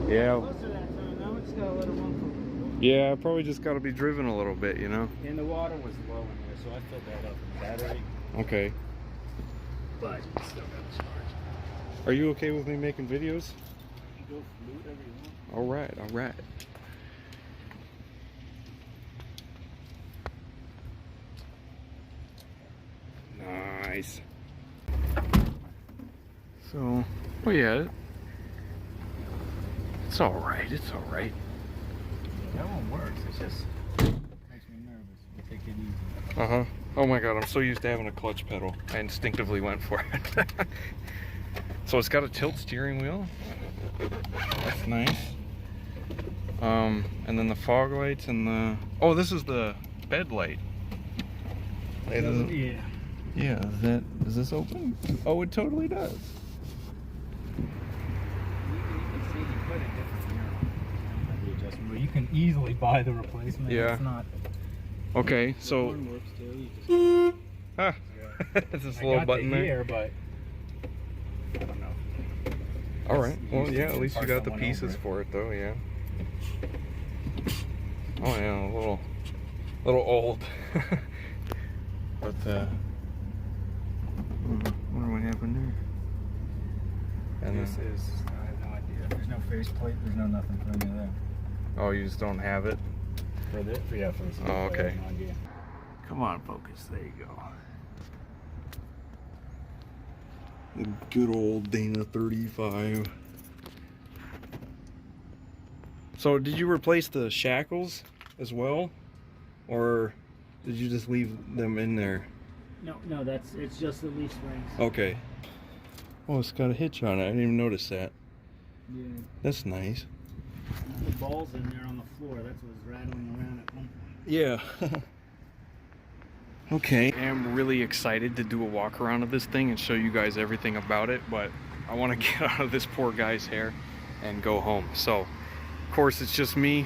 Yeah. Close to that time, now it's got a little room Yeah, probably just got to be driven a little bit, you know? for. And the water was low in there, so I filled that up in the battery. Okay. But still got to charge. Are you okay with me making videos? You go do whatever you want. All right, all right. Nice. So, oh yeah, it's all right. It's all right. Yeah, that one works. It's just makes me nervous. We'll take it easy. Uh-huh. Oh my God, I'm so used to having a clutch pedal. I instinctively went for it. So it's got a tilt steering wheel. That's nice. And then the fog lights and the... Oh, this is the bed light. Yeah. Yeah, is this open? Oh, it totally does. You can see you put it different here. You can easily buy the replacement. Yeah. It's not. Okay, The so... horn works too. You just, Ah, it's this little button there. Here, but I don't know. All right. Well, yeah. At Just least you park got the someone pieces over it. for it, though. Yeah. Oh yeah, a little old. But wonder what happened there. And This then, is. I have no idea. There's no faceplate. There's no nothing for any of that. oh, you just don't have it. For this? Yeah, for this. Oh, okay. I have no idea. Come on, focus. There you go. Good old Dana 35. So, did you replace the shackles as well, or did you just leave them in there? No, it's just the leaf springs. Okay. Oh, it's got a hitch on it. I didn't even notice that. Yeah. That's nice. The balls in there on the floor. That's what was rattling around at one point. Yeah. Okay. I'm really excited to do a walk around of this thing and show you guys everything about it, but I want to get out of this poor guy's hair and go home. So, of course, it's just me.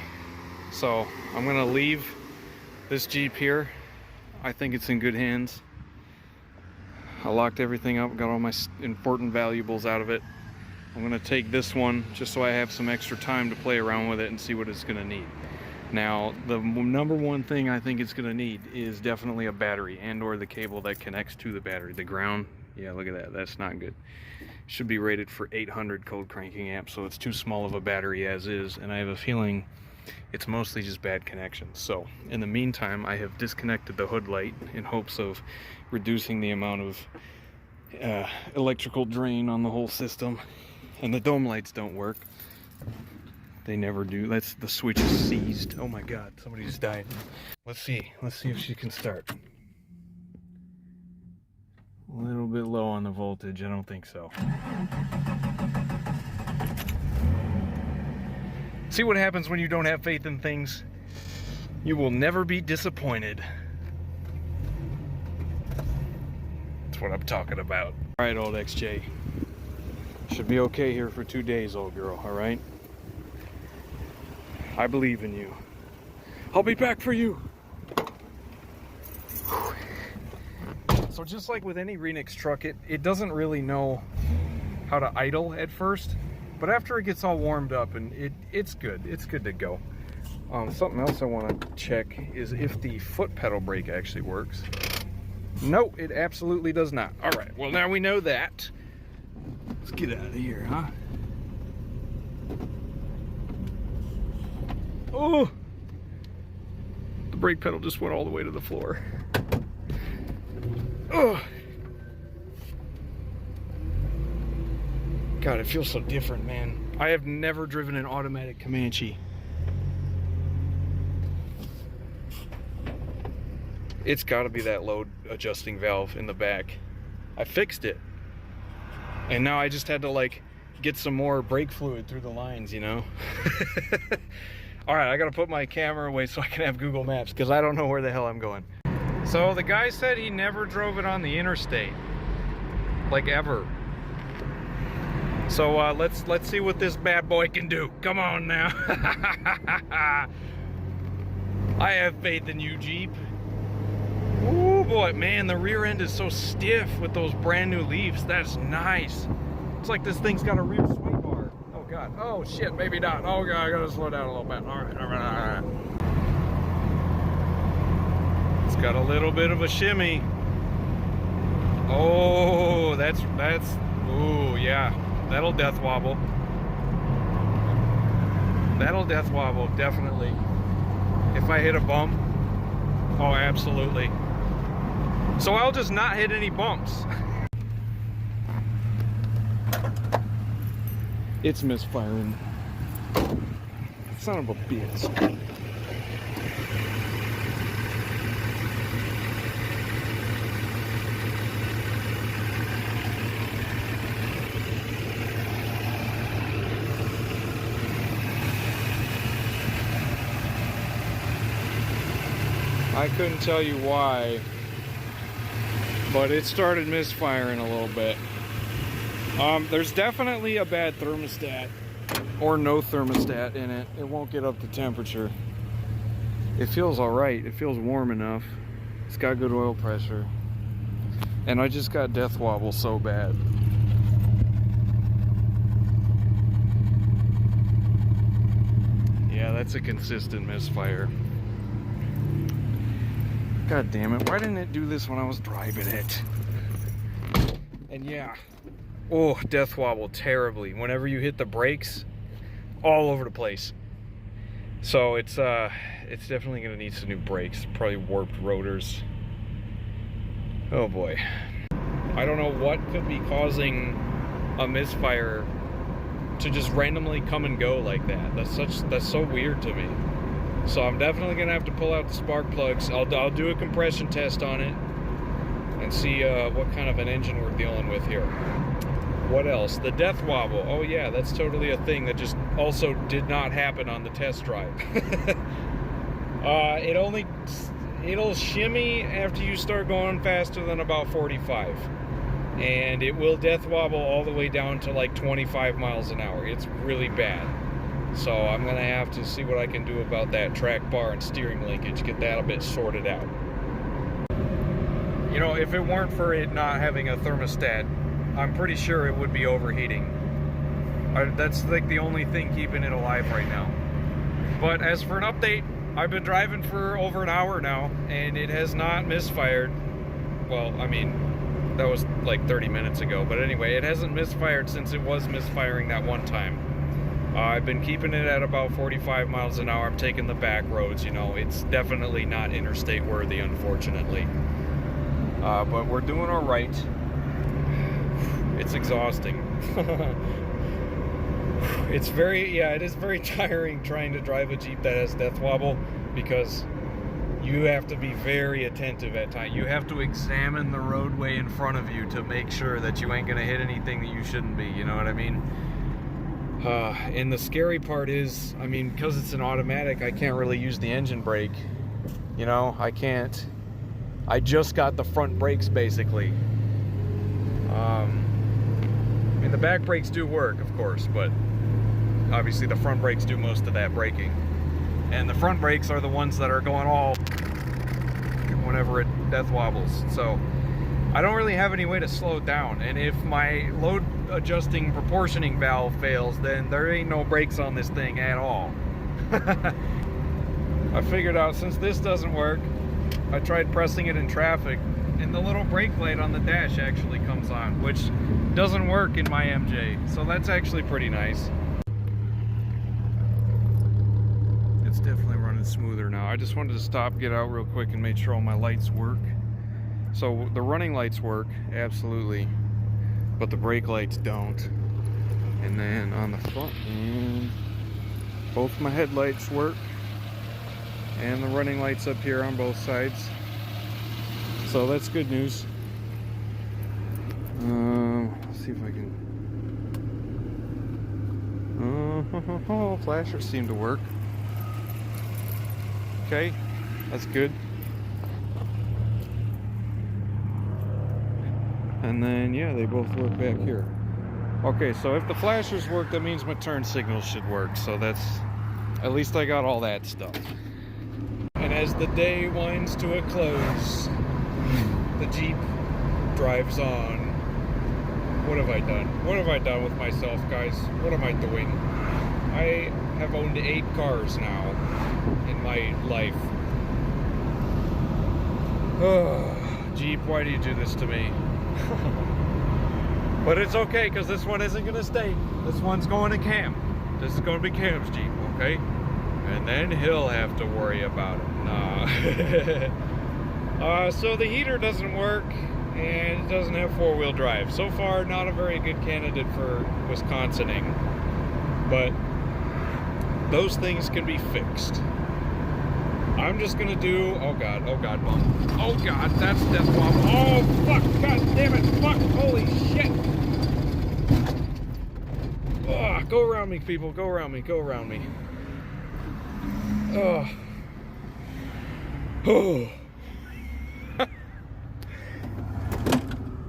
So, I'm going to leave this Jeep here. I think it's in good hands. I locked everything up, got all my important valuables out of it. I'm going to take this one just so I have some extra time to play around with it and see what it's going to need. Now, the number one thing I think it's going to need is definitely a battery and or the cable that connects to the battery. The ground, yeah, look at that. That's not good. Should be rated for 800 cold cranking amps, so it's too small of a battery as is, and I have a feeling it's mostly just bad connections. So, in the meantime, I have disconnected the hood light in hopes of reducing the amount of electrical drain on the whole system. And the dome lights don't work. They never do. That's the switch is seized. Oh my God, somebody just died. Let's see if she can start. A little bit low on the voltage, I don't think so. See what happens when you don't have faith in things? You will never be disappointed. That's what I'm talking about. All right, old XJ. Should be okay here for 2 days, old girl, all right? I believe in you. I'll be back for you. So just like with any Renix truck, it doesn't really know how to idle at first, but after it gets all warmed up, and it's good. It's good to go. Something else I want to check is if the foot pedal brake actually works. No, it absolutely does not. All right, well now we know that. Let's get out of here, huh? Oh! The brake pedal just went all the way to the floor. Oh! God, it feels so different, man. I have never driven an automatic Comanche. It's got to be that load adjusting valve in the back. I fixed it. And now I just had to like get some more brake fluid through the lines, you know? All right, I gotta put my camera away so I can have Google Maps because I don't know where the hell I'm going. So the guy said he never drove it on the interstate, like ever. So let's see what this bad boy can do. Come on now. I have faith in you, Jeep. Oh boy, man, the rear end is so stiff with those brand new leaves. That's nice. It's like this thing's got a rear sway bar. Oh God. Oh shit, maybe not. Oh God, I gotta slow down a little bit. All right, all right, all right. It's got a little bit of a shimmy. Oh, that's, ooh, yeah. That'll death wobble. That'll death wobble, definitely. If I hit a bump, oh, absolutely. So I'll just not hit any bumps. It's misfiring. Son of a bitch. I couldn't tell you why, but it started misfiring a little bit. There's definitely a bad thermostat or no thermostat in it. It won't get up to temperature. It feels all right. It feels warm enough. It's got good oil pressure. And I just got death wobble so bad. Yeah, that's a consistent misfire. God damn it, why didn't it do this when I was driving it? And yeah, oh, death wobble terribly. Whenever you hit the brakes, all over the place. So it's definitely gonna need some new brakes, probably warped rotors. Oh boy. I don't know what could be causing a misfire to just randomly come and go like that. That's so weird to me. So I'm definitely gonna have to pull out the spark plugs. I'll do a compression test on it and see what kind of an engine we're dealing with here. What else? The death wobble. Oh yeah, that's totally a thing that just also did not happen on the test drive. It'll shimmy after you start going faster than about 45. And it will death wobble all the way down to like 25 miles an hour. It's really bad. So I'm gonna have to see what I can do about that track bar and steering linkage, get that a bit sorted out. You know, if it weren't for it not having a thermostat, I'm pretty sure it would be overheating. That's like the only thing keeping it alive right now. But as for an update, I've been driving for over an hour now, and it has not misfired. Well, I mean, that was like 30 minutes ago, but anyway, it hasn't misfired since it was misfiring that one time. I've been keeping it at about 45 miles an hour. I'm taking the back roads, you know. It's definitely not interstate worthy, unfortunately. But we're doing all right. It's exhausting. It is very tiring trying to drive a Jeep that has death wobble, because you have to be very attentive at times. You have to examine the roadway in front of you to make sure that you ain't gonna hit anything that you shouldn't be, you know what I mean? And the scary part is, I mean, because it's an automatic, I can't really use the engine brake. You know, I can't. I just got the front brakes, basically. I mean, the back brakes do work, of course, but obviously the front brakes do most of that braking. And the front brakes are the ones that are going all whenever it death wobbles. So I don't really have any way to slow it down. And if my load adjusting proportioning valve fails, then there ain't no brakes on this thing at all. I figured out, since this doesn't work, I tried pressing it in traffic, and the little brake light on the dash actually comes on, which doesn't work in my MJ. So that's actually pretty nice. It's definitely running smoother now. I just wanted to stop, get out real quick, and make sure all my lights work. So the running lights work, absolutely, but the brake lights don't. And then on the front end, both my headlights work, and the running lights up here on both sides. So that's good news. Let's see if I can. Flashers seem to work. Okay, that's good. And then, yeah, they both work back here. Okay, so if the flashers work, that means my turn signals should work. So that's, at least I got all that stuff. And as the day winds to a close, the Jeep drives on. What have I done? What have I done with myself, guys? What am I doing? I have owned 8 cars now in my life. Jeep, why do you do this to me? But it's okay, because this one isn't going to stay. This one's going to Cam. This is going to be Cam's Jeep, okay? And then he'll have to worry about it. Nah. So the heater doesn't work, and it doesn't have 4-wheel drive. So far, not a very good candidate for Wisconsining. But those things can be fixed. I'm just gonna do, oh god, bump. Oh god, that's death wobble. Oh fuck, god damn it, fuck, holy shit. Oh, go around me, people, go around me, go around me. Oh. Oh.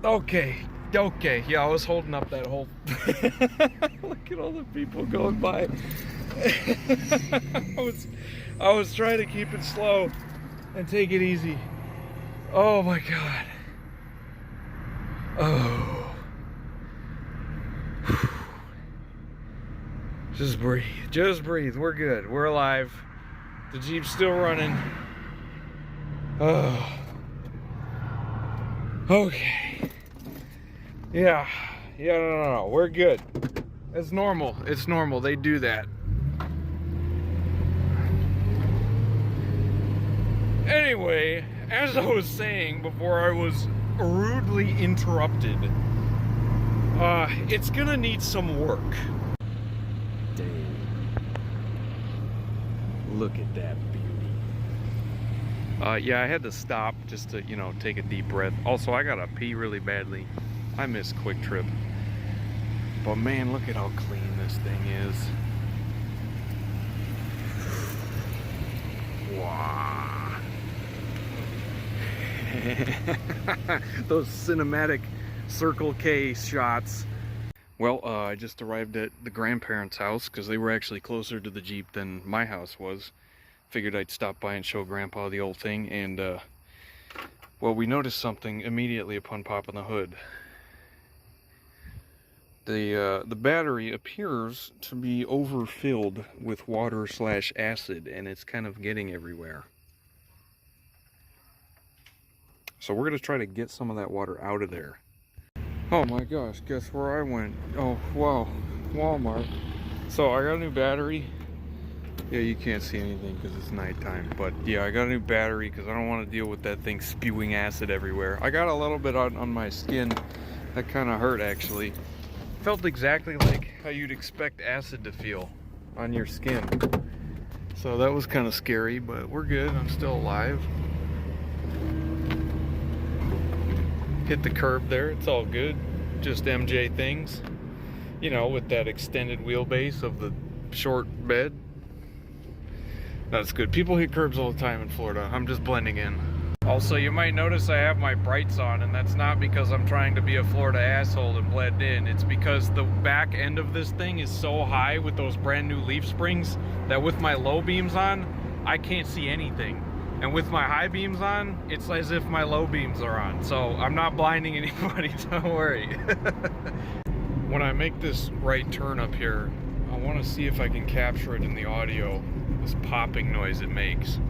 Okay, yeah, I was holding up that whole, look at all the people going by. I was trying to keep it slow and take it easy. Oh my god. Oh. Just breathe. Just breathe. We're good. We're alive. The Jeep's still running. Oh. Okay. Yeah. Yeah, no. We're good. It's normal. It's normal. They do that. Anyway, as I was saying before I was rudely interrupted, it's gonna need some work. Dang. Look at that beauty. Yeah, I had to stop just to, you know, take a deep breath. Also, I gotta pee really badly. I miss Quick Trip. But man, look at how clean this thing is. Wow. Those cinematic Circle K shots. Well, I just arrived at the grandparents' house because they were actually closer to the Jeep than my house was. Figured I'd stop by and show Grandpa the old thing, and well, we noticed something immediately upon popping the hood. The battery appears to be overfilled with water/acid, and it's kind of getting everywhere. So we're gonna try to get some of that water out of there. Oh my gosh, guess where I went? Oh wow, Walmart. So I got a new battery. Yeah, you can't see anything because it's nighttime, but yeah, I got a new battery because I don't want to deal with that thing spewing acid everywhere. I got a little bit on my skin. That kind of hurt actually. Felt exactly like how you'd expect acid to feel on your skin. So that was kind of scary, but we're good. I'm still alive. Hit the curb there, it's all good. Just MJ things. You know, with that extended wheelbase of the short bed. That's good. People hit curbs all the time in Florida. I'm just blending in. Also, you might notice I have my brights on, and that's not because I'm trying to be a Florida asshole and blend in. It's because the back end of this thing is so high with those brand new leaf springs that with my low beams on, I can't see anything. And with my high beams on, it's as if my low beams are on. So I'm not blinding anybody, don't worry. When I make this right turn up here, I want to see if I can capture it in the audio, this popping noise it makes.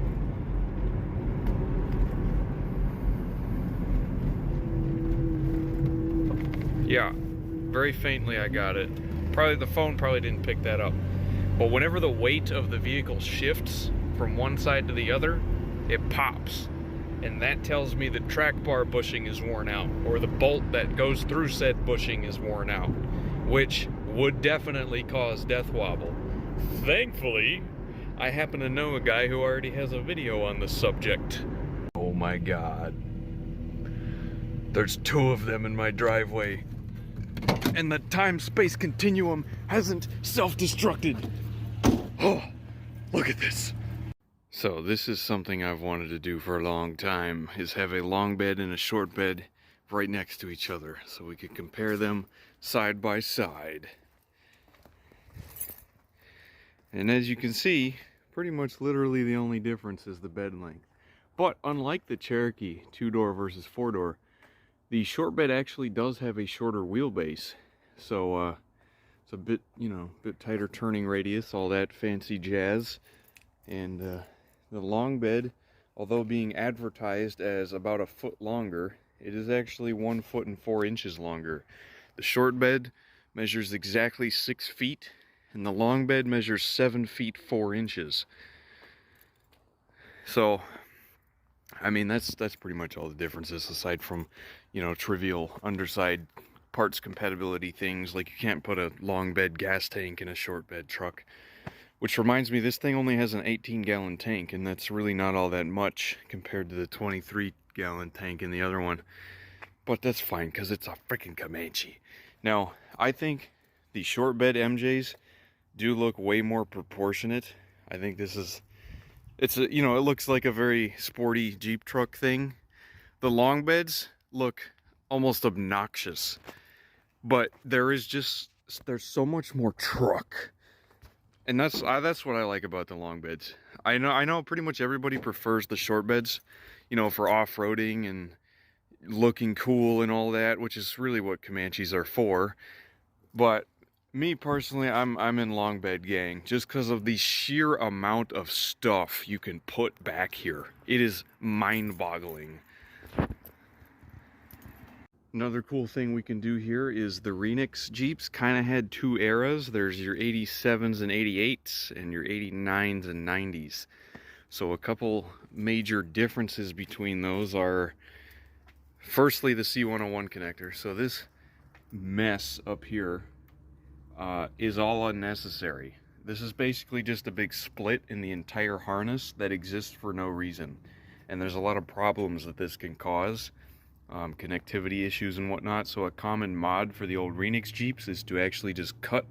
Yeah, very faintly I got it. Probably the phone probably didn't pick that up. But whenever the weight of the vehicle shifts from one side to the other, it pops, and that tells me the track bar bushing is worn out, or the bolt that goes through said bushing is worn out, which would definitely cause death wobble. Thankfully, I happen to know a guy who already has a video on the subject. Oh my god. There's 2 of them in my driveway, and the time-space continuum hasn't self-destructed. Oh, look at this. So this is something I've wanted to do for a long time, is have a long bed and a short bed right next to each other so we could compare them side by side. And as you can see, pretty much literally the only difference is the bed length. But unlike the Cherokee 2-door versus 4-door, The short bed actually does have a shorter wheelbase, so it's a bit, you know, bit tighter turning radius, all that fancy jazz. And the long bed, although being advertised as about a foot longer, it is actually 1 foot and 4 inches longer. The short bed measures exactly 6 feet, and the long bed measures 7 feet 4 inches. So, I mean, that's pretty much all the differences, aside from, you know, trivial underside parts compatibility things, like you can't put a long bed gas tank in a short bed truck. Which reminds me, this thing only has an 18-gallon tank, and that's really not all that much compared to the 23-gallon tank in the other one. But that's fine, because it's a freaking Comanche. Now, I think the short bed MJs do look way more proportionate. I think this is, it's a, you know, it looks like a very sporty Jeep truck thing. The long beds look almost obnoxious, but there's so much more truck. And that's what I like about the long beds. I know pretty much everybody prefers the short beds, you know, for off-roading and looking cool and all that, which is really what Comanches are for. But me personally, I'm in long bed gang, just because of the sheer amount of stuff you can put back here. It is mind-boggling. Another cool thing we can do here is the Renix Jeeps kind of had two eras. There's your 87s and 88s and your 89s and 90s. So a couple major differences between those are, firstly, the C101 connector. So this mess up here is all unnecessary. This is basically just a big split in the entire harness that exists for no reason. And there's a lot of problems that this can cause. Connectivity issues and whatnot. So a common mod for the old Renix Jeeps is to actually just cut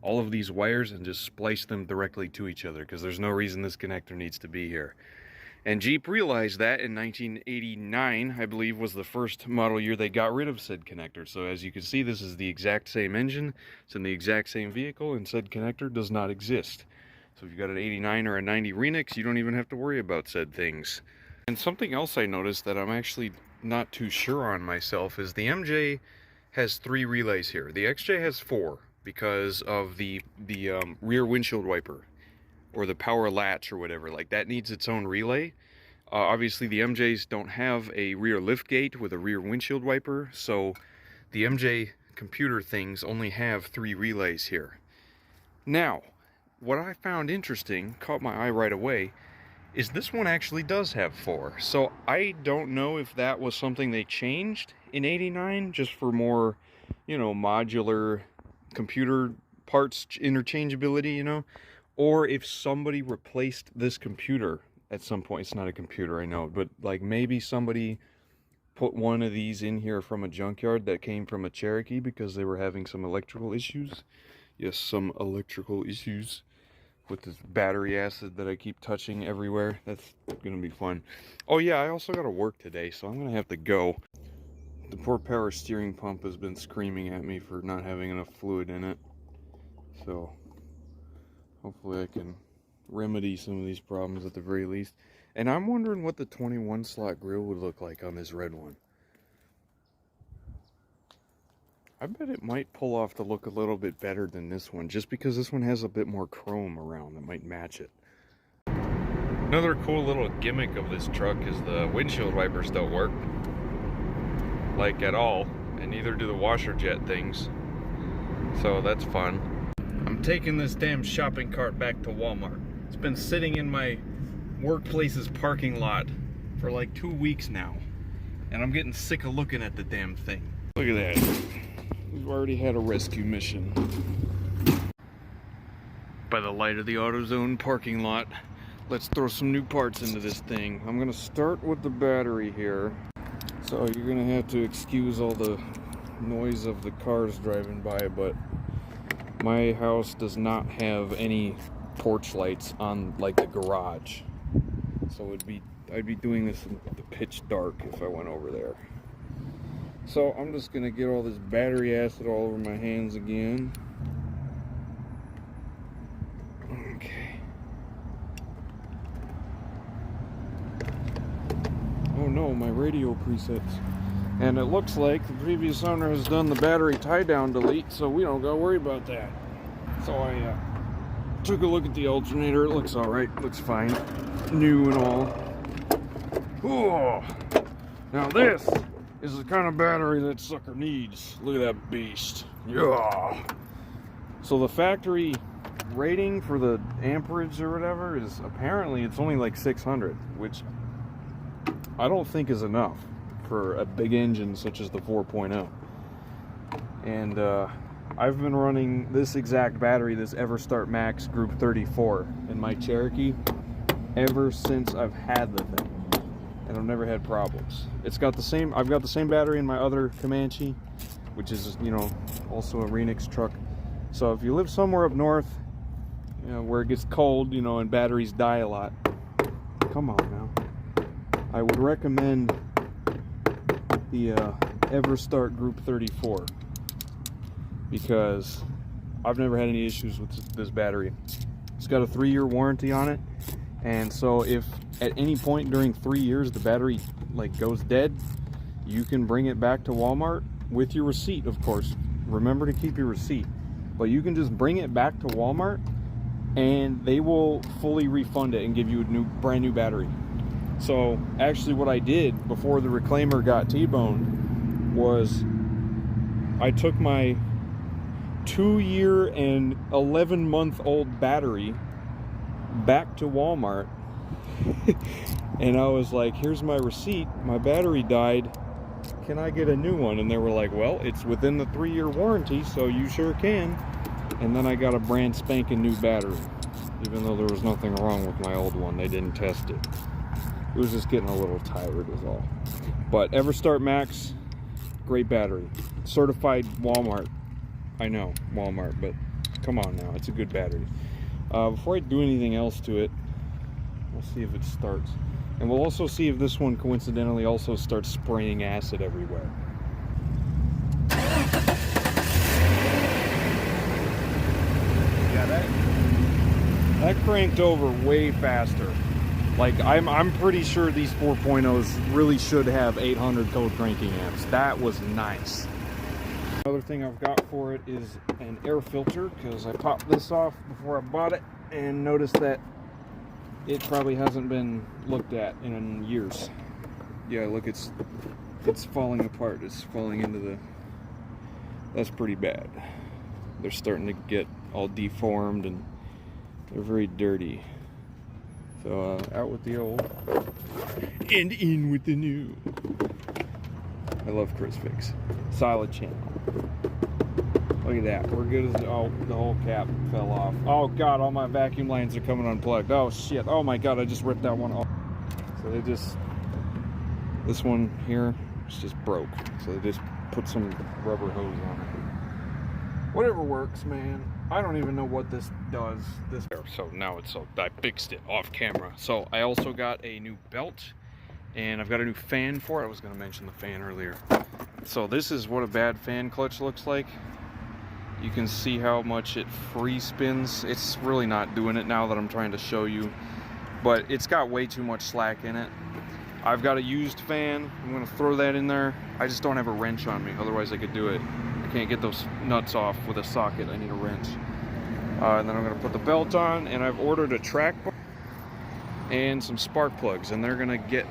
all of these wires and just splice them directly to each other, because there's no reason this connector needs to be here. And Jeep realized that in 1989, I believe, was the first model year they got rid of said connector. So as you can see, this is the exact same engine, it's in the exact same vehicle, and said connector does not exist. So if you've got an 89 or a 90 Renix, you don't even have to worry about said things. And something else I noticed that I'm actually not too sure on myself is the MJ has 3 relays here. The XJ has 4 because of the rear windshield wiper, or the power latch or whatever. Like, that needs its own relay. Obviously the MJs don't have a rear lift gate with a rear windshield wiper, so the MJ computer things only have 3 relays here. Now, what I found interesting, caught my eye right away, is this one actually does have 4. So I don't know if that was something they changed in 89 just for more, you know, modular computer parts interchangeability, you know, or if somebody replaced this computer at some point. It's not a computer, I know, but like maybe somebody put one of these in here from a junkyard that came from a Cherokee because they were having some electrical issues. Yes, some electrical issues with this battery acid that I keep touching everywhere. That's gonna be fun. Oh yeah, I also gotta work today, so I'm gonna have to go. The poor power steering pump has been screaming at me for not having enough fluid in it. So hopefully I can remedy some of these problems at the very least. And I'm wondering what the 21 slot grill would look like on this red one. I bet it might pull off the look a little bit better than this one, just because this one has a bit more chrome around that might match it. Another cool little gimmick of this truck is the windshield wipers don't work, like, at all, and neither do the washer jet things, so that's fun. I'm taking this damn shopping cart back to Walmart. It's been sitting in my workplace's parking lot for like 2 weeks now, and I'm getting sick of looking at the damn thing. Look at that. We've already had a rescue mission. By the light of the AutoZone parking lot, let's throw some new parts into this thing. I'm gonna start with the battery here. So you're gonna have to excuse all the noise of the cars driving by, but my house does not have any porch lights on, like, the garage. So I'd be doing this in the pitch dark if I went over there. So I'm just gonna get all this battery acid all over my hands again. Okay. Oh no, my radio presets. And it looks like the previous owner has done the battery tie-down delete, so we don't gotta worry about that. So I took a look at the alternator. It looks alright, looks fine. New and all. Oh, now this is the kind of battery that sucker needs. Look at that beast. Yeah. So the factory rating for the amperage or whatever is apparently it's only like 600, which I don't think is enough for a big engine such as the 4.0. And I've been running this exact battery, this EverStart Max Group 34 in my Cherokee ever since I've had the thing. And I've never had problems. It's got the same, I've got the same battery in my other Comanche, which is, you know, also a Renix truck. So if you live somewhere up north, you know, where it gets cold, you know, and batteries die a lot, come on now. I would recommend the EverStart Group 34 because I've never had any issues with this battery. It's got a 3-year warranty on it, and so if at any point during 3 years the battery like goes dead, you can bring it back to Walmart with your receipt, of course. Remember to keep your receipt, but you can just bring it back to Walmart and they will fully refund it and give you a brand new battery. So actually what I did before the reclaimer got T-boned was I took my 2-year and 11-month-old battery back to Walmart and I was like, here's my receipt, my battery died, can I get a new one? And they were like, well, it's within the 3-year warranty, so you sure can. And then I got a brand spanking new battery, even though there was nothing wrong with my old one. They didn't test it. It was just getting a little tired is all. But EverStart Max, great battery. Certified Walmart. I know, Walmart, but come on now, it's a good battery. Before I do anything else to it, we'll see if it starts. And we'll also see if this one coincidentally also starts spraying acid everywhere. Yeah, that cranked over way faster. Like I'm pretty sure these 4.0s really should have 800 code cranking amps. That was nice. Another thing I've got for it is an air filter, because I popped this off before I bought it and noticed that it probably hasn't been looked at in years. Yeah, look, it's falling apart. It's falling into the... That's pretty bad. They're starting to get all deformed and they're very dirty. So out with the old and in with the new. I love Chris Fix. Solid channel. Look at that. We're good as... Oh, the whole cap fell off. Oh god, all my vacuum lines are coming unplugged. Oh shit. Oh my god, I just ripped that one off. So they just... This one here is just broke. So they just put some rubber hose on it. Whatever works, man. I don't even know what this does. So now it's... So I fixed it off camera. So I also got a new belt. And I've got a new fan for it. I was going to mention the fan earlier. So this is what a bad fan clutch looks like. You can see how much it free spins. It's really not doing it now that I'm trying to show you, but it's got way too much slack in it. I've got a used fan. I'm going to throw that in there. I just don't have a wrench on me, otherwise I could do it. I can't get those nuts off with a socket. I need a wrench. And then I'm going to put the belt on, and I've ordered a track bar and some spark plugs, and they're going to get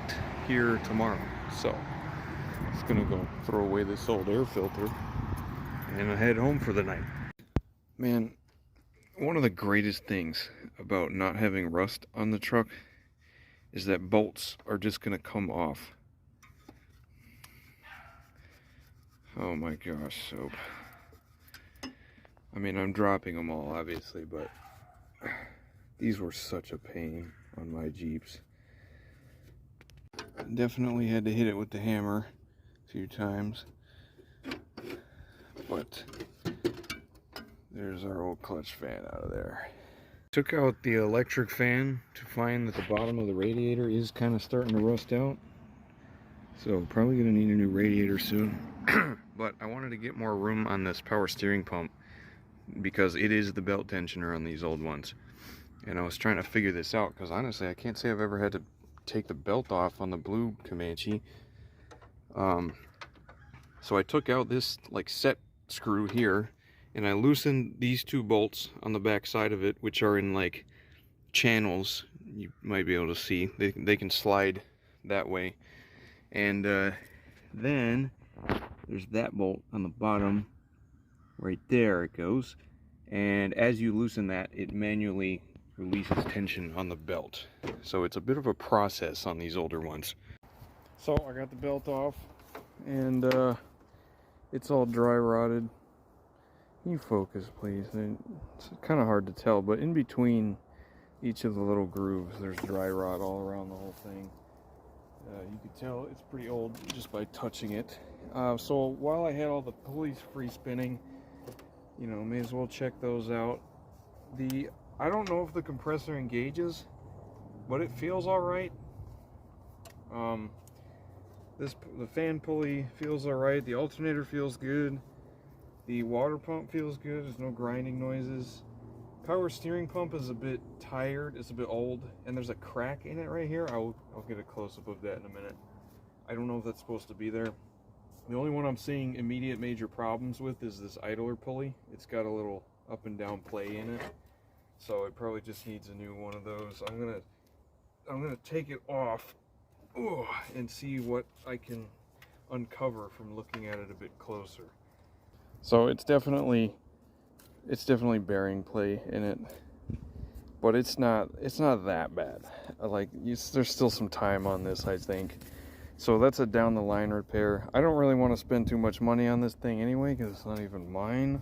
here tomorrow. So I'm just going to go throw away this old air filter and I head home for the night. Man, one of the greatest things about not having rust on the truck is that bolts are just gonna come off. Oh my gosh, soap. I mean, I'm dropping them all obviously, but these were such a pain on my Jeeps. Definitely had to hit it with the hammer a few times. But there's our old clutch fan out of there. Took out the electric fan to find that the bottom of the radiator is kind of starting to rust out. So probably going to need a new radiator soon. But I wanted to get more room on this power steering pump because it is the belt tensioner on these old ones. And I was trying to figure this out because honestly I can't say I've ever had to take the belt off on the blue Comanche. So I took out this like set screw here, and I loosened these two bolts on the back side of it, which are in like channels. You might be able to see they can slide that way. And then there's that bolt on the bottom right there. It goes, and as you loosen that, it manually releases tension on the belt. So it's a bit of a process on these older ones. So I got the belt off, and it's all dry rotted. Can you focus, please? It's kind of hard to tell, but in between each of the little grooves, there's dry rot all around the whole thing. You can tell it's pretty old just by touching it. So while I had all the pulleys free spinning, you know, may as well check those out. I don't know if the compressor engages, but it feels all right. The fan pulley feels all right. The alternator feels good. The water pump feels good. There's no grinding noises. Power steering pump is a bit tired. It's a bit old, and there's a crack in it right here. I'll get a close-up of that in a minute. I don't know if that's supposed to be there. The only one I'm seeing immediate major problems with is this idler pulley. It's got a little up and down play in it, so it probably just needs a new one of those. I'm gonna take it off and see what I can uncover from looking at it a bit closer. So it's definitely bearing play in it, but it's not that bad. There's still some time on this, I think. So that's a down the line repair. I don't really want to spend too much money on this thing anyway, because it's not even mine.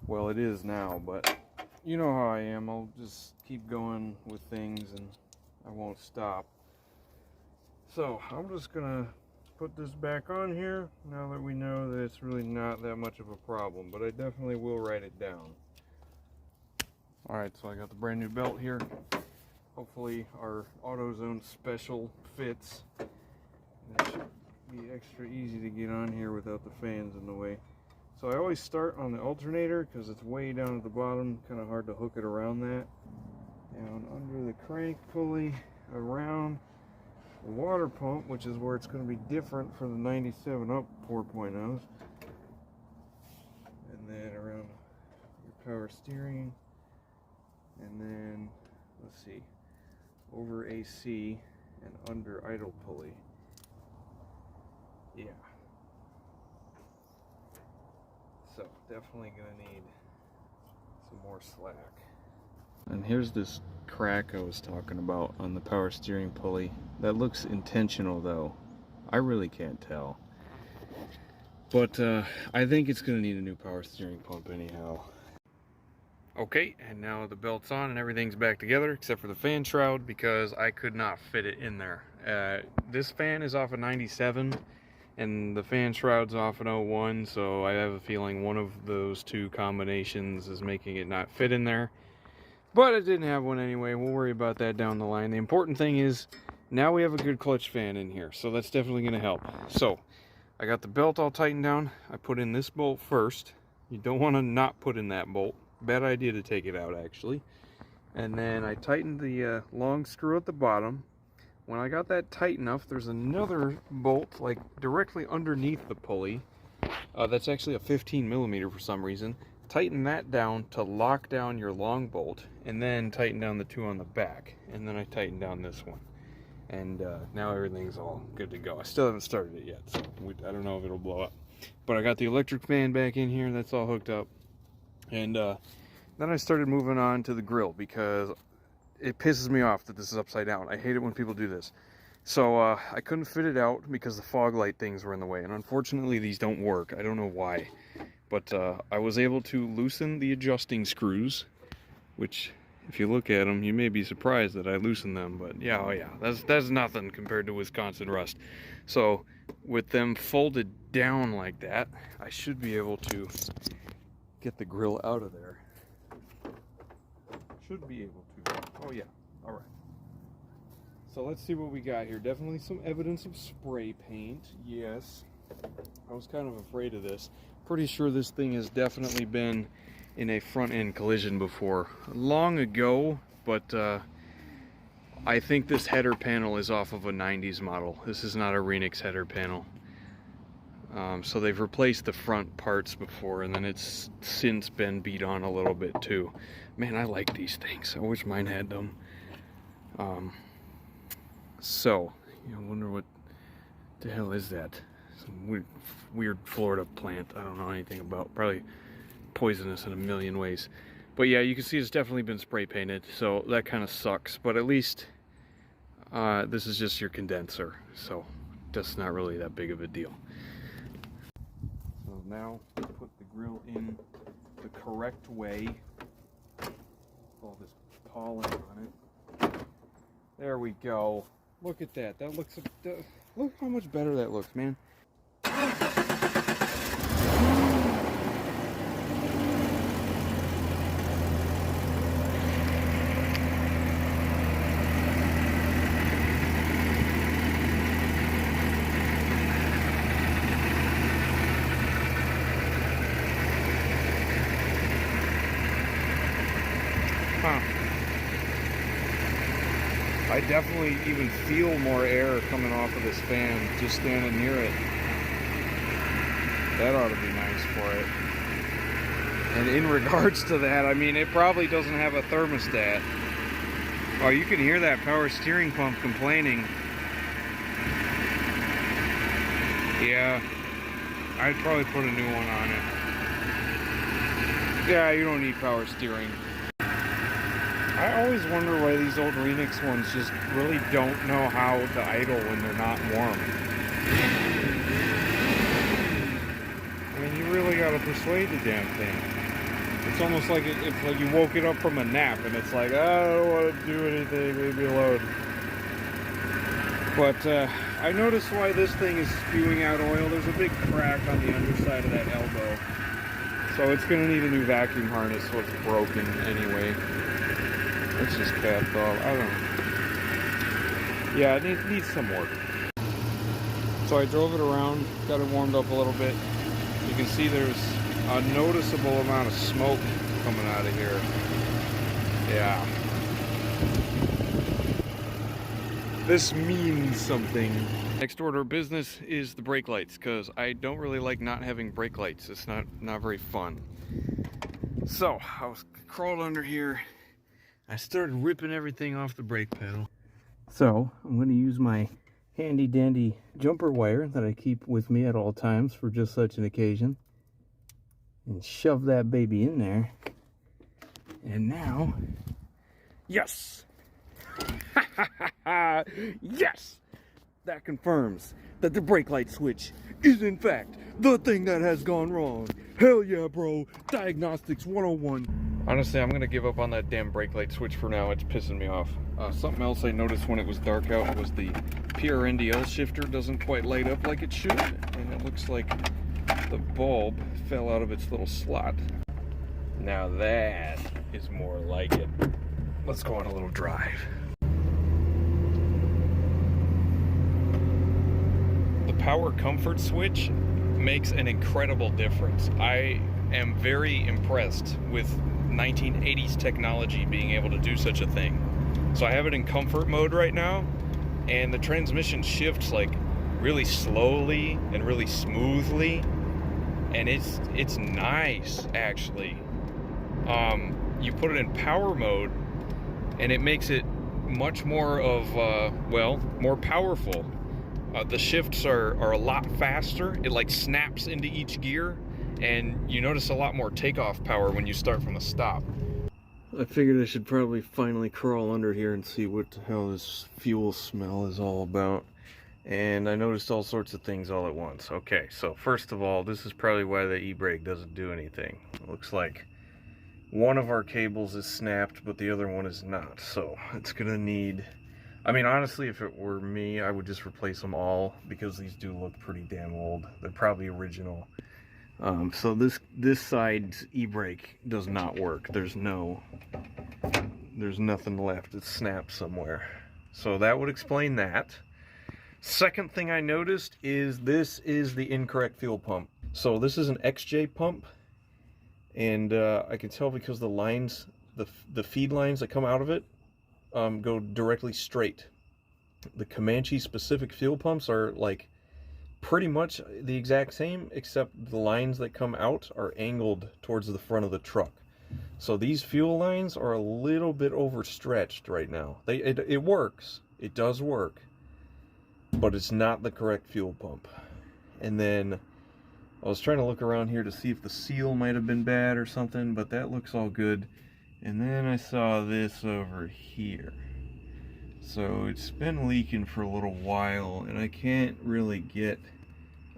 Well, it is now, but you know how I am. I'll just keep going with things and I won't stop. So I'm just gonna put this back on here now that we know that it's really not that much of a problem, but I definitely will write it down. Alright, so I got the brand new belt here. Hopefully our AutoZone special fits. It should be extra easy to get on here without the fans in the way. So I always start on the alternator because it's way down at the bottom, kind of hard to hook it around that. Down under the crank pulley, around the water pump, which is where it's going to be different from the 97 up 4.0s, and then around your power steering, and then let's see, over AC and under idle pulley. Yeah, so definitely gonna need some more slack. And here's this crack I was talking about on the power steering pulley. That looks intentional though. I really can't tell. But I think it's gonna need a new power steering pump anyhow. Okay, and now the belt's on and everything's back together except for the fan shroud because I could not fit it in there. This fan is off a 97 and the fan shroud's off an 01, so I have a feeling one of those two combinations is making it not fit in there. But I didn't have one anyway. We'll worry about that down the line. The important thing is now we have a good clutch fan in here, so that's definitely going to help. So I got the belt all tightened down. I put in this bolt first. You don't want to not put in that bolt. Bad idea to take it out, actually. And then I tightened the long screw at the bottom. When I got that tight enough, there's another bolt like directly underneath the pulley. That's actually a 15 millimeter for some reason. Tighten that down to lock down your long bolt, and then tighten down the two on the back, and then I tighten down this one, and now everything's all good to go. I still haven't started it yet, so I don't know if it'll blow up, but I got the electric fan back in here. That's all hooked up, and then I started moving on to the grill because it pisses me off that this is upside down. I hate it when people do this. So I couldn't fit it out because the fog light things were in the way, and unfortunately these don't work. I don't know why. But I was able to loosen the adjusting screws, which, if you look at them, you may be surprised that I loosened them. But yeah, oh yeah, that's nothing compared to Wisconsin rust. So with them folded down like that, I should be able to get the grill out of there. Should be able to. Oh yeah, all right. So let's see what we got here. Definitely some evidence of spray paint. Yes. I was kind of afraid of this. Pretty sure this thing has definitely been in a front end collision before. Long ago, but I think this header panel is off of a 90s model. This is not a Renix header panel. So they've replaced the front parts before, and then it's since been beat on a little bit too. Man, I like these things. I wish mine had them. So, I wonder what the hell is that? Some weird Florida plant I don't know anything about. Probably poisonous in a million ways. But yeah, you can see it's definitely been spray painted, so that kind of sucks. But at least this is just your condenser, so that's not really that big of a deal. So now put the grill in the correct way. All this pollen on it. There we go. Look at that. That looks. Look how much better that looks, man. I definitely even feel more air coming off of this fan just standing near it. That ought to be nice for it. And in regards to that, I mean, it probably doesn't have a thermostat. Oh, you can hear that power steering pump complaining. Yeah, I'd probably put a new one on it. Yeah, you don't need power steering. I always wonder why these old Renix ones just really don't know how to idle when they're not warm. I mean, you really gotta persuade the damn thing. It's almost like it's like you woke it up from a nap and it's like, I don't want to do anything, leave me alone. But I noticed why this thing is spewing out oil. There's a big crack on the underside of that elbow. So it's gonna need a new vacuum harness, so it's broken anyway. It's just capped off. I don't know. Yeah, it needs some work. So I drove it around, got it warmed up a little bit. You can see there's a noticeable amount of smoke coming out of here. Yeah. This means something. Next order of business is the brake lights, because I don't really like not having brake lights. It's not very fun. So I was crawled under here. I started ripping everything off the brake pedal. So I'm going to use my handy dandy jumper wire that I keep with me at all times for just such an occasion, and shove that baby in there. And now, yes! Yes! That confirms that the brake light switch is in fact the thing that has gone wrong. Hell yeah, bro. Diagnostics 101. Honestly, I'm gonna give up on that damn brake light switch for now. It's pissing me off. Something else I noticed when it was dark out was the PRNDL shifter doesn't quite light up like it should, and it looks like the bulb fell out of its little slot. Now that is more like it. Let's go on a little drive. The power comfort switch makes an incredible difference. I am very impressed with 1980s technology being able to do such a thing. So I have it in comfort mode right now, and the transmission shifts like really slowly and really smoothly, and it's nice actually. You put it in power mode and it makes it much more of well, more powerful. The shifts are a lot faster. It like snaps into each gear, and you notice a lot more takeoff power when you start from the stop. I figured I should probably finally crawl under here and see what the hell this fuel smell is all about. And I noticed all sorts of things all at once. Okay, so first of all, this is probably why the e-brake doesn't do anything. It looks like one of our cables is snapped, but the other one is not. So it's gonna need... I mean, honestly, if it were me, I would just replace them all, because these do look pretty damn old. They're probably original. So this side's e-brake does not work. There's nothing left. It's snapped somewhere. So that would explain that. Second thing I noticed is this is the incorrect fuel pump. So this is an XJ pump, and I can tell because the lines, the feed lines that come out of it, go directly straight. The Comanche specific fuel pumps are like pretty much the exact same, except the lines that come out are angled towards the front of the truck. So these fuel lines are a little bit overstretched right now. It works. It does work. But it's not the correct fuel pump. And then I was trying to look around here to see if the seal might have been bad or something, but that looks all good. And then I saw this over here. So it's been leaking for a little while, and I can't really get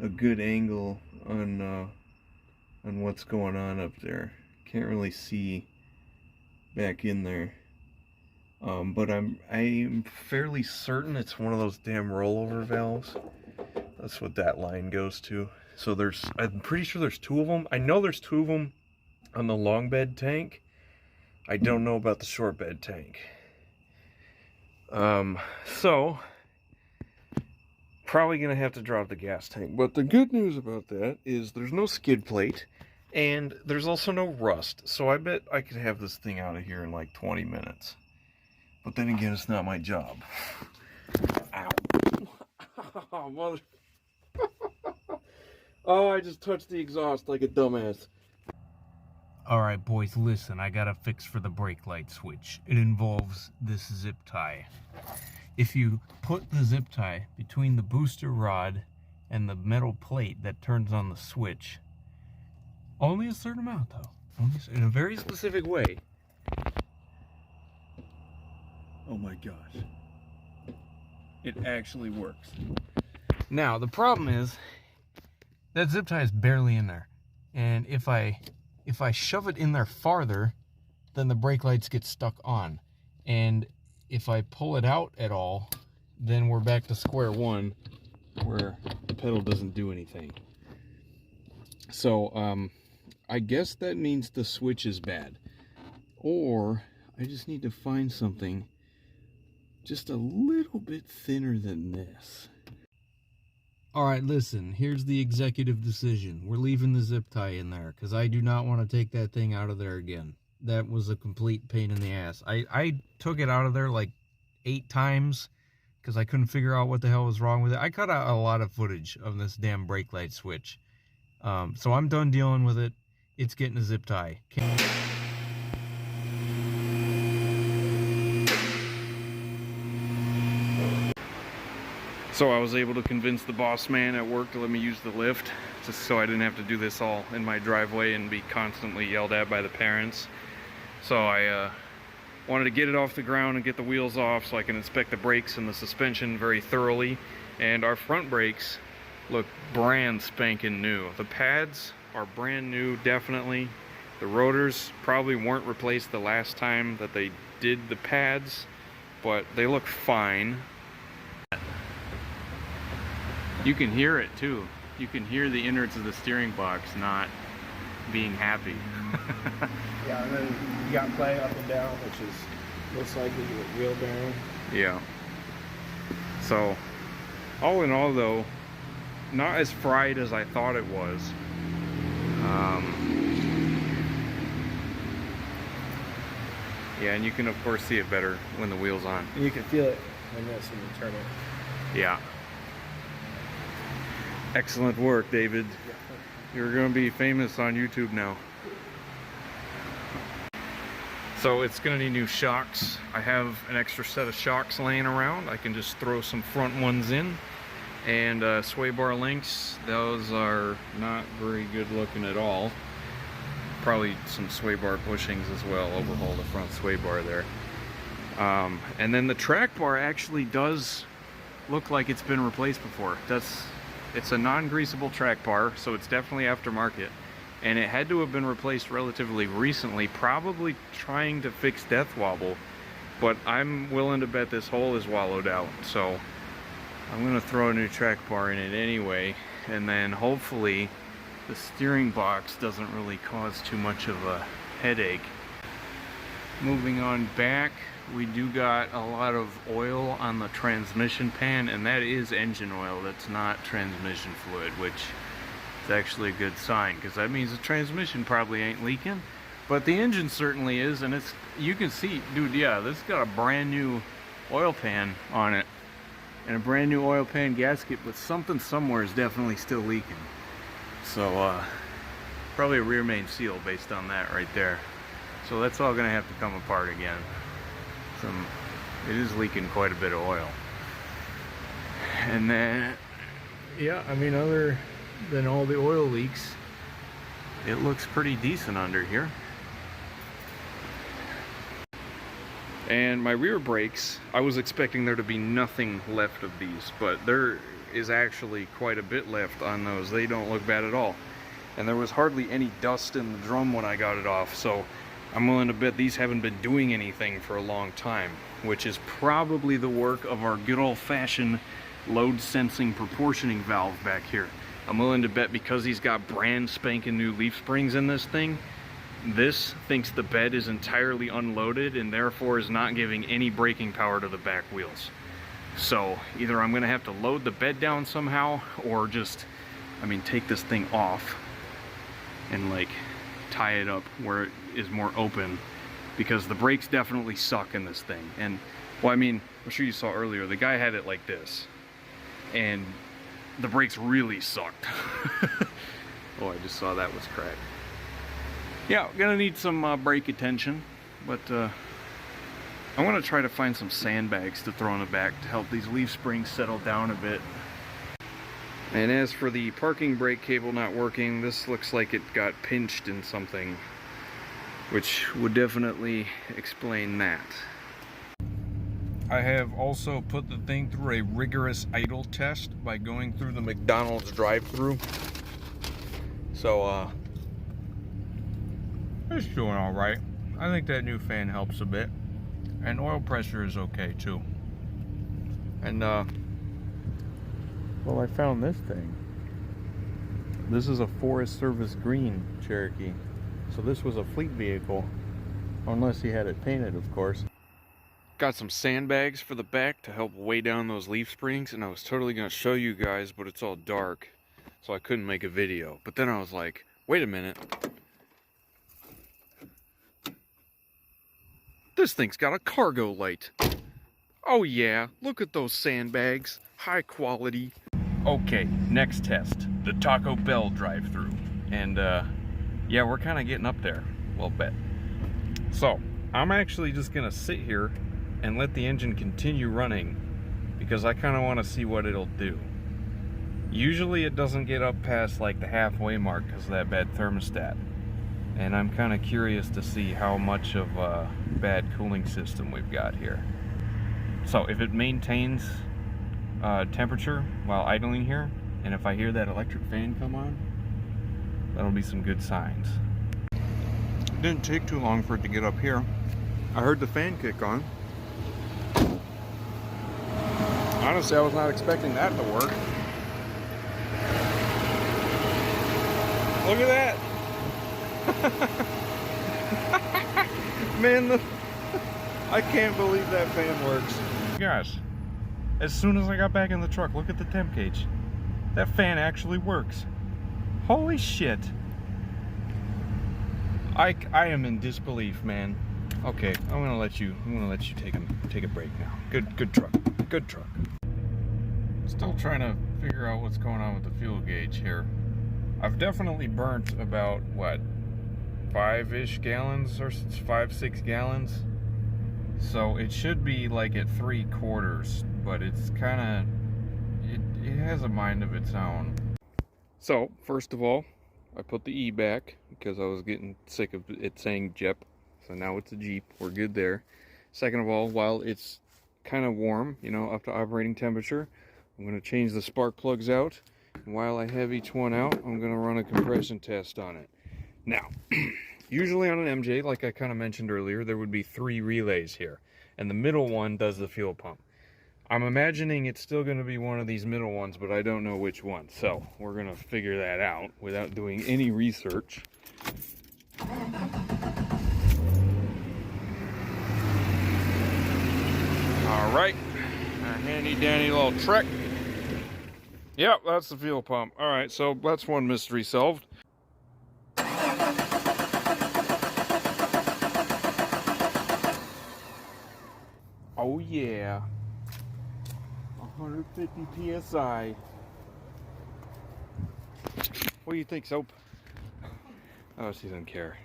a good angle on what's going on up there. Can't really see back in there. But I'm fairly certain it's one of those damn rollover valves. That's what that line goes to. So I'm pretty sure there's two of them. I know there's two of them on the long bed tank. I don't know about the short bed tank. So probably gonna have to drop the gas tank. But the good news about that is there's no skid plate, and there's also no rust. So I bet I could have this thing out of here in like 20 minutes. But then again, it's not my job. Ow. Oh, mother. Oh, I just touched the exhaust like a dumbass. Alright boys, listen, I got a fix for the brake light switch. It involves this zip tie. If you put the zip tie between the booster rod and the metal plate that turns on the switch, only a certain amount though, in a very specific way. Oh my gosh. It actually works. Now, the problem is that zip tie is barely in there. And if I shove it in there farther, then the brake lights get stuck on. And if I pull it out at all, then we're back to square one where the pedal doesn't do anything. So, I guess that means the switch is bad. Or I just need to find something just a little bit thinner than this. Alright, listen, here's the executive decision. We're leaving the zip tie in there, because I do not want to take that thing out of there again. That was a complete pain in the ass. I took it out of there like 8 times, because I couldn't figure out what the hell was wrong with it. I cut out a lot of footage of this damn brake light switch. So I'm done dealing with it. It's getting a zip tie. So I was able to convince the boss man at work to let me use the lift, just so I didn't have to do this all in my driveway and be constantly yelled at by the parents. So I wanted to get it off the ground and get the wheels off so I can inspect the brakes and the suspension very thoroughly. And our front brakes look brand spanking new. The pads are brand new, definitely. The rotors probably weren't replaced the last time that they did the pads, but they look fine. You can hear it too. You can hear the innards of the steering box not being happy. Yeah, and then you got play up and down, which is most likely your wheel bearing. Yeah. So, all in all though, not as fried as I thought it was. Yeah, and you can of course see it better when the wheel's on. And you can feel it when you turn it. Yeah. Excellent work, David. You're going to be famous on YouTube now. So it's going to need new shocks. I have an extra set of shocks laying around. I can just throw some front ones in. And sway bar links, those are not very good looking at all. Probably some sway bar bushings as well. Overhaul the front sway bar there. And then the track bar actually does look like it's been replaced before. It's a non-greasable track bar, so it's definitely aftermarket. And it had to have been replaced relatively recently, probably trying to fix death wobble. But I'm willing to bet this hole is wallowed out. So I'm going to throw a new track bar in it anyway. And then hopefully the steering box doesn't really cause too much of a headache. Moving on back, we do got a lot of oil on the transmission pan, and that is engine oil. That's not transmission fluid, which is actually a good sign, because that means the transmission probably ain't leaking, but the engine certainly is. And it's, you can see, dude, yeah, this got a brand new oil pan on it. and a brand new oil pan gasket, but something somewhere is definitely still leaking. So probably a rear main seal based on that right there. So that's all gonna have to come apart again. It is leaking quite a bit of oil. And then, yeah, I mean, other than all the oil leaks, it looks pretty decent under here. And my rear brakes, I was expecting there to be nothing left of these, but there is actually quite a bit left on those. They don't look bad at all. And there was hardly any dust in the drum when I got it off, so I'm willing to bet these haven't been doing anything for a long time, which is probably the work of our good old-fashioned load sensing proportioning valve back here. I'm willing to bet because he's got brand spanking new leaf springs in this thing, this thinks the bed is entirely unloaded and therefore is not giving any braking power to the back wheels. So either I'm gonna have to load the bed down somehow, or just, I mean, take this thing off and like tie it up where it is more open, because the brakes definitely suck in this thing. And well, I mean, I'm sure you saw earlier, the guy had it like this and the brakes really sucked. Oh, I just saw that was cracked. Yeah, gonna need some brake attention, but I want to try to find some sandbags to throw in the back to help these leaf springs settle down a bit. And as for the parking brake cable not working, this looks like it got pinched in something, which would definitely explain that. I have also put the thing through a rigorous idle test by going through the McDonald's drive-thru. So, it's doing all right. I think that new fan helps a bit. And oil pressure is okay too. And, well, I found this thing. This is a Forest Service green Cherokee. So this was a fleet vehicle, unless he had it painted, of course. Got some sandbags for the back to help weigh down those leaf springs, and I was totally gonna show you guys, but it's all dark, so I couldn't make a video. But then I was like, wait a minute. This thing's got a cargo light. Oh yeah, look at those sandbags. High quality. Okay, next test. The Taco Bell drive-thru. And yeah, we're kind of getting up there a little bit. So, I'm actually just gonna sit here and let the engine continue running, because I kind of want to see what it'll do. Usually it doesn't get up past like the halfway mark because of that bad thermostat. And I'm kind of curious to see how much of a bad cooling system we've got here. So if it maintains temperature while idling here, and if I hear that electric fan come on, that'll be some good signs. It didn't take too long for it to get up here. I heard the fan kick on. Honestly, I was not expecting that to work. Look at that! Man, I can't believe that fan works. Guys, as soon as I got back in the truck, look at the temp gauge. That fan actually works. Holy shit. I am in disbelief, man. Okay, I'm gonna let you take a break now. Good truck. Good truck. Still trying to figure out what's going on with the fuel gauge here. I've definitely burnt about, what, 5-ish gallons or 5-6 gallons. So it should be like at 3/4, but it's kind of, it has a mind of its own. So first of all, I put the E back because I was getting sick of it saying Jeep. So now it's a Jeep. We're good there. Second of all, while it's kind of warm, you know, up to operating temperature, I'm going to change the spark plugs out. And while I have each one out, I'm going to run a compression test on it. Now, usually on an MJ, like I kind of mentioned earlier, there would be 3 relays here. And the middle one does the fuel pump. I'm imagining it's still going to be one of these middle ones, but I don't know which one. So we're going to figure that out without doing any research. Alright, a handy dandy little trick. Yep, that's the fuel pump. Alright, so that's one mystery solved. Oh yeah. 150 psi. What do you think, Soap? Oh, she doesn't care.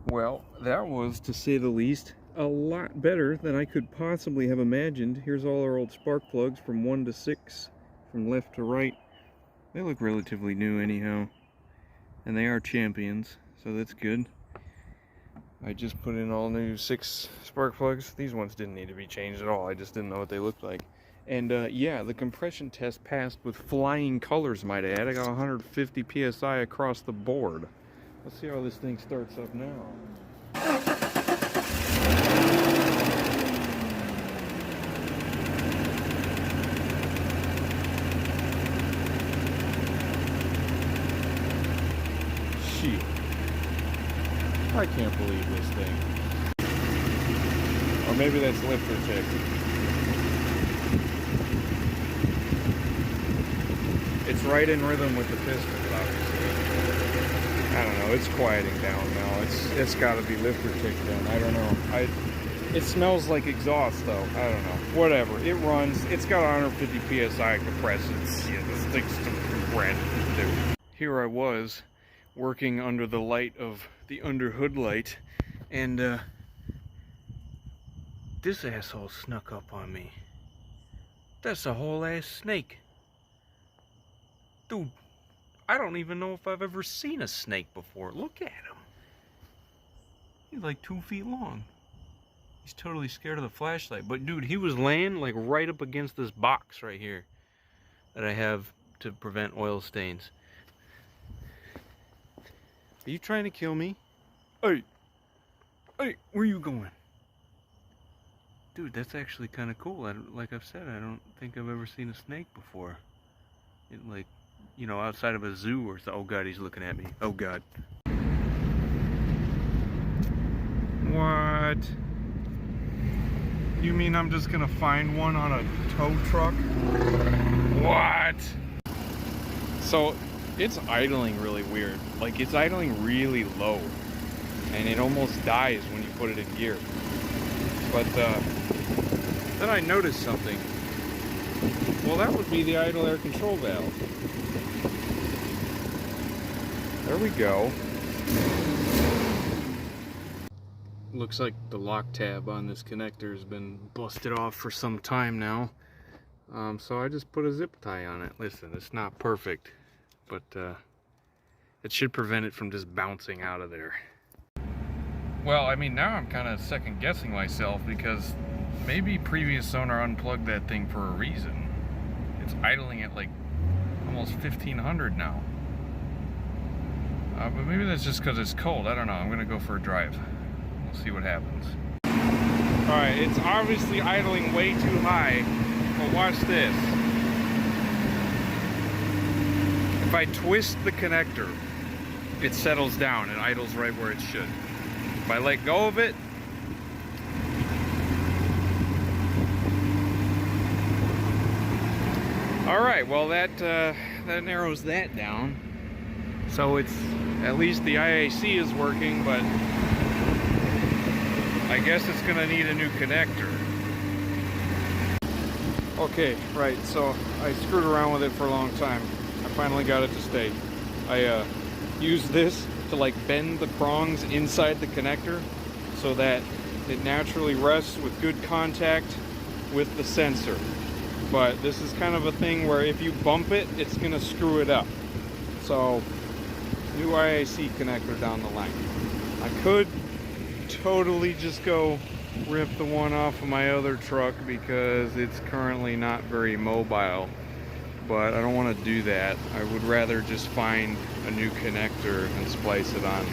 Well, that was, to say the least, a lot better than I could possibly have imagined. Here's all our old spark plugs from 1 to 6, from left to right. They look relatively new anyhow, and they are champions, so that's good. I just put in all new 6 spark plugs. These ones didn't need to be changed at all. I just didn't know what they looked like. And yeah, the compression test passed with flying colors, might I add. I got 150 psi across the board. Let's see how this thing starts up now. Shit. I can't believe this thing. Or maybe that's lifter tick. It's right in rhythm with the pistons, obviously. I don't know, it's quieting down now. It's gotta be lifter tick then. I don't know. It smells like exhaust though. I don't know. Whatever. It runs. It's got 150 psi compression. Yeah, this thing's brand new. Here I was working under the light of the underhood light, and this asshole snuck up on me. That's a whole ass snake. Dude, I don't even know if I've ever seen a snake before. Look at him. He's like 2 feet long. He's totally scared of the flashlight. But dude, he was laying like right up against this box right here that I have to prevent oil stains. Are you trying to kill me? Hey, where you going? Dude, that's actually kind of cool. Like I've said, I don't think I've ever seen a snake before. It, like, you know, outside of a zoo or so. Oh god, he's looking at me. Oh god. What? You mean I'm just gonna find one on a tow truck? What? So, it's idling really weird. Like, it's idling really low. And it almost dies when you put it in gear. But, then I noticed something. Well, that would be the idle air control valve. There we go. Looks like the lock tab on this connector has been busted off for some time now. So I just put a zip tie on it. Listen, it's not perfect, but it should prevent it from just bouncing out of there. Well, I mean, now I'm kind of second guessing myself because maybe previous owner unplugged that thing for a reason. It's idling at like almost 1500 now. But maybe that's just because it's cold. I don't know. I'm going to go for a drive. We'll see what happens. Alright, it's obviously idling way too high, but watch this. If I twist the connector, it settles down and idles right where it should. If I let go of it, alright, well that narrows that down. So it's, at least the IAC is working, but I guess it's gonna need a new connector. Okay, right, so I screwed around with it for a long time. I finally got it to stay. I used this to like bend the prongs inside the connector so that it naturally rests with good contact with the sensor. But this is kind of a thing where if you bump it, it's gonna screw it up. So, new IAC connector down the line. I could totally just go rip the one off of my other truck because it's currently not very mobile, but I don't want to do that. I would rather just find a new connector and splice it on.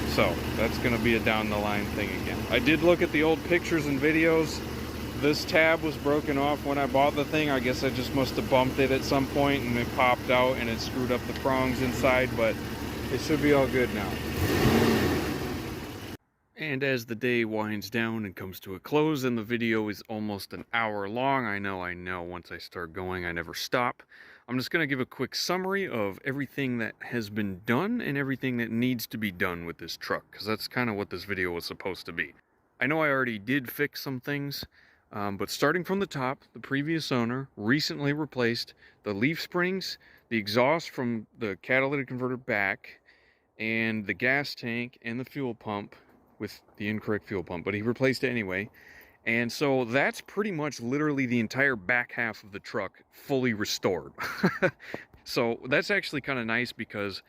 So that's going to be a down the line thing again. I did look at the old pictures and videos. This tab was broken off when I bought the thing. I guess I just must have bumped it at some point and it popped out and it screwed up the prongs inside, but it should be all good now. And as the day winds down and comes to a close and the video is almost an hour long, I know, once I start going I never stop. I'm just going to give a quick summary of everything that has been done and everything that needs to be done with this truck, because that's kind of what this video was supposed to be. I know I already did fix some things. But starting from the top, the previous owner recently replaced the leaf springs, the exhaust from the catalytic converter back, and the gas tank and the fuel pump with the incorrect fuel pump, but he replaced it anyway. And so that's pretty much literally the entire back half of the truck fully restored. So that's actually kind of nice because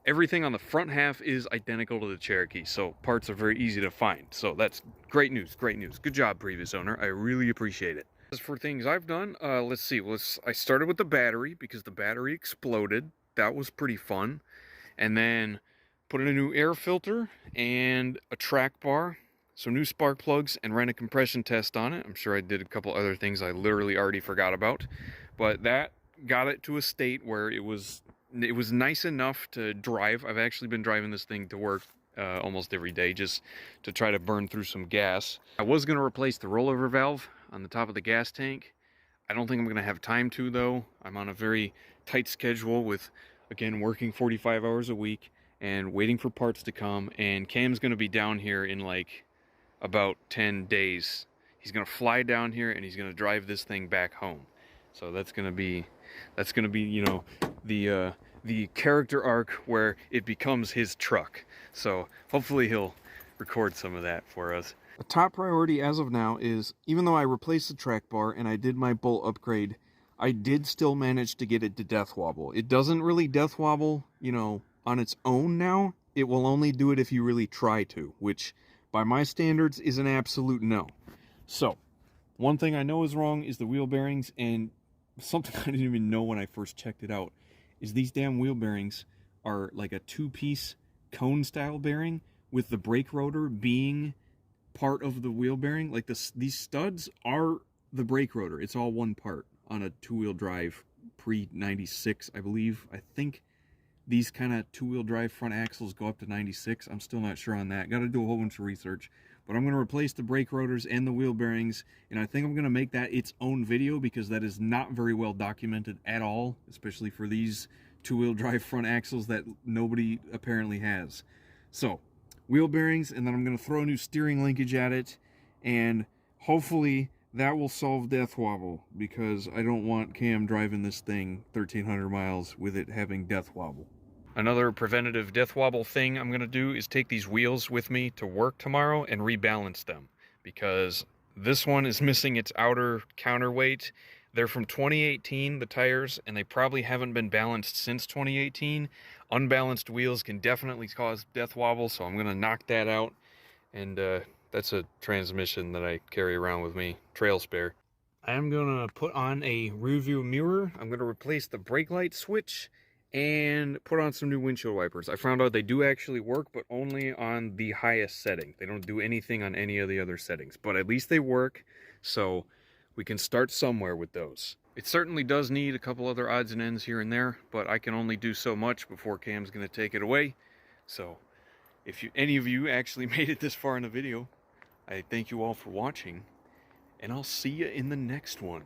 everything on the front half is identical to the Cherokee, so parts are very easy to find. So that's great news, great news. Good job, previous owner. I really appreciate it. As for things I've done, let's see. I started with the battery because the battery exploded. That was pretty fun. And then put in a new air filter and a track bar, some new spark plugs, and ran a compression test on it. I'm sure I did a couple other things I literally already forgot about, but that got it to a state where it was nice enough to drive. I've actually been driving this thing to work almost every day just to try to burn through some gas. I was going to replace the rollover valve on the top of the gas tank. I don't think I'm going to have time to, though. I'm on a very tight schedule with, again, working 45 hours a week and waiting for parts to come, and Cam's going to be down here in like about 10 days. He's going to fly down here and he's going to drive this thing back home. So that's going to be, you know, the character arc where it becomes his truck. So hopefully he'll record some of that for us. The top priority as of now is, even though I replaced the track bar and I did my bolt upgrade, I did still manage to get it to death wobble. It doesn't really death wobble, you know, on its own now. It will only do it if you really try to, which by my standards is an absolute no. So one thing I know is wrong is the wheel bearings, and something I didn't even know when I first checked it out is these damn wheel bearings are like a two-piece cone style bearing with the brake rotor being part of the wheel bearing. Like these studs are the brake rotor. It's all one part on a two-wheel drive pre-96, I believe. I think these kind of two-wheel drive front axles go up to 96. I'm still not sure on that. Got to do a whole bunch of research. But I'm going to replace the brake rotors and the wheel bearings, and I think I'm going to make that its own video because that is not very well documented at all, especially for these two-wheel drive front axles that nobody apparently has. So, wheel bearings, and then I'm going to throw a new steering linkage at it, and hopefully that will solve death wobble, because I don't want Cam driving this thing 1,300 miles with it having death wobble. Another preventative death wobble thing I'm going to do is take these wheels with me to work tomorrow and rebalance them, because this one is missing its outer counterweight. They're from 2018, the tires, and they probably haven't been balanced since 2018. Unbalanced wheels can definitely cause death wobble, so I'm going to knock that out. And that's a transmission that I carry around with me, trail spare. I am going to put on a rear view mirror. I'm going to replace the brake light switch and put on some new windshield wipers. I found out they do actually work, but only on the highest setting. They don't do anything on any of the other settings, but at least they work, so we can start somewhere with those. It certainly does need a couple other odds and ends here and there, but I can only do so much before Cam's going to take it away. So if any of you actually made it this far in the video, I thank you all for watching, and I'll see you in the next one.